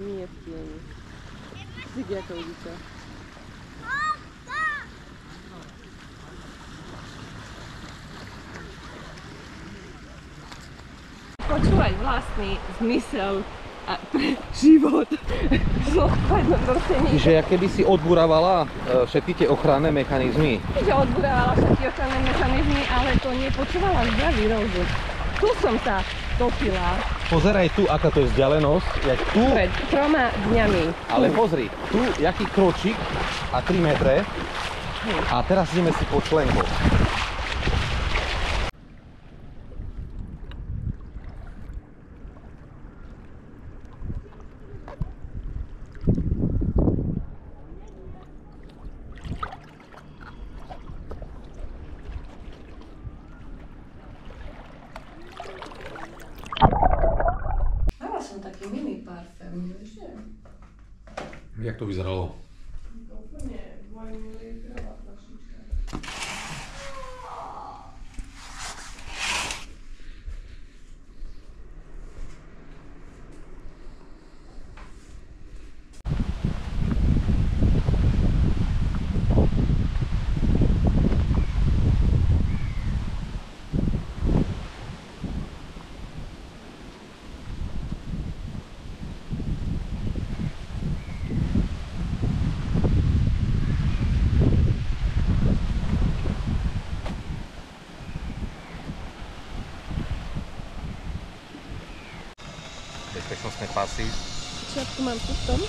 Nie v tieni. Vidíte, ako vidíte. Počúvať vlastný zmysel a pre život. Čiže keby si odburávala všetky tie ochranné mechanizmy. Čiže odburávala všetky ochranné mechanizmy, ale to nepočúvala zdravý rozum. Tu som sa topila. Pozeraj tu, aká to je vzdialenosť, jak tu. Pred 3 dňami. Ale pozri, tu jaký kročík a 3 metre. A teraz ideme si po členku. Dala som taký mini parfém, vieš? Jak to vyzeralo? Úplne 2 ml fľašička. Bezpečnostné pasy. Čiapku mám tu v tom?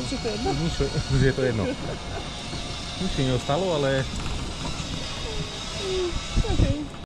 Či to je jedno? Už je to jedno. Nič mi neostalo, ale... Takže